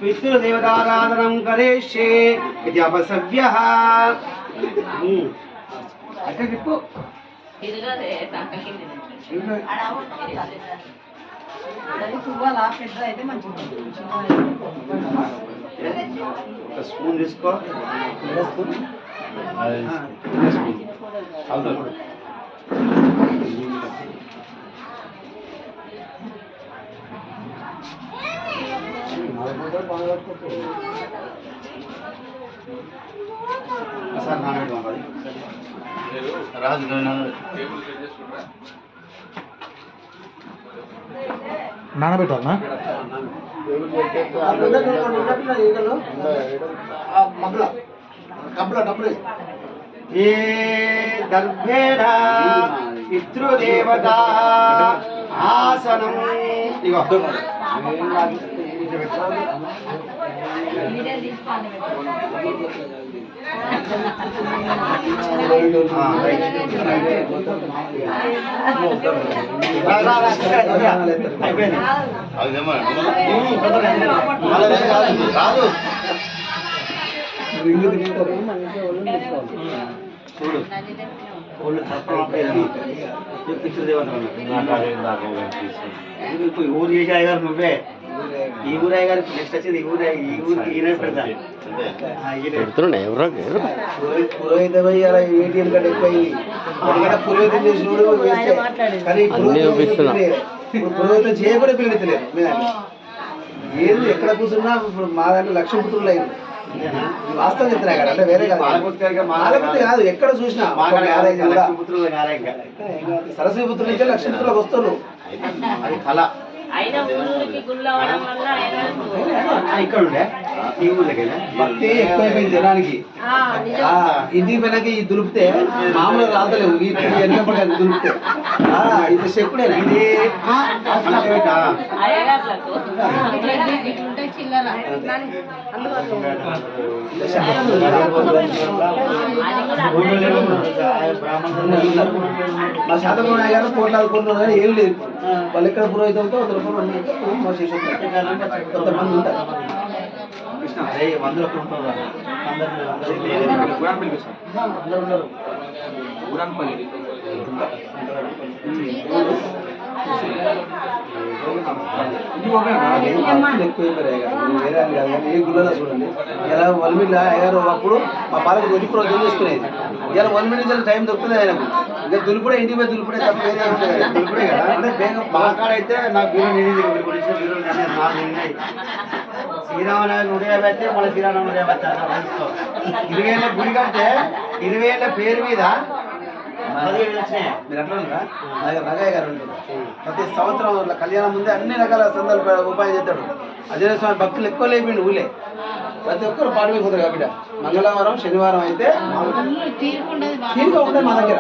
पितृदेवताराधनं करिष्ये इति अपसव्यः। अटे दिक्कु इदगदे ताककिंदी అది పువ్వాల పెద్ద అయితే మంచిది. ఒక స్పూన్ తీసుకో. స్పూన్ అవును. సార్ నానబెట్టు రాజు నానబెట్టాలనా? ఏ దర్భేణ పితృదేవతా ఆసనం ఇగో మీరే తీసుకోండి. చూడు ఊళ్ళు పితృదేవత ఊరు చేసే అయ్యారు నువ్వే. ఈ ఊరు అయ్యారు నెక్స్ట్ వచ్చేది ఈ ఊరు ఈయన పెడతా పురోహిత ఏటీఎం కంటే ఎక్కువ పురోహితం చేసినోడు కానీ పురోహితం చేయకుండా పిల్లలు ఏది ఎక్కడ కూర్చున్నా ఇప్పుడు మా దాంట్లో లక్ష్మీ పుత్రులు అయింది. వాస్తవం చెప్తున్నా కదా, అంటే వేరే కాదు మాలపుత్రి కాదు, ఎక్కడ చూసినా సరస్వతి పుత్రుల నుంచి లక్ష్మీ పుత్రులకు వస్తున్నారు. అది కళ. ఇక్కడ ఉండే ఈ ఊర్లకైనా భక్తి ఎక్కువైపోయింది జనానికి. ఇంటికి పోయినాక ఈ దులిపితే మామూలుగా రాదలేవు, ఈ వెనకపడి దులిపితే ఇది చెప్పుడేనా ఇది మా శాతకోణ గారు కోట్లాడుకుంటున్నారు కానీ ఏం లేదు. వాళ్ళు ఎక్కడ పురోహితంతో కొంతమంది ఉంటారు. కృష్ణ అదే 100 ఉంటారు. ఏ గుళ్ళలో చూడండి ఇలా 1 minute అయ్యారు. అప్పుడు మా పాలకు రోజు ప్రోగ్రాం చేసుకునేది. ఇలా 1 minute టైం దొరుకుతుంది ఆయనకు. ఇక దులుపుడే ఇంటికి పోయి దులుపుడే తప్ప వేరే దులుపుడే కదా. అంటే బేగం మాకాడైతే నాకు బీరో నిండింది. శ్రీరామనగర్ 150 మళ్ళీ శ్రీరామనగర్ 150 20 ఏళ్ళ గుడి కడితే 20 ఏళ్ళ పేరు మీద 17 వచ్చినాయి. మీరు అట్లా ఉన్నారా? నగయ్య గారు ప్రతి సంవత్సరం కళ్యాణం ముందే అన్ని రకాల సందర్భాలు ఉపాయం చేస్తాడు. అజయ స్వామి భక్తులు ఎక్కువ లేపిండు ఊళ్ళే. ప్రతి ఒక్కరు పాడిపోతారు కాబట్టి మంగళవారం శనివారం అయితే తీరుగా ఉండదు మా దగ్గర.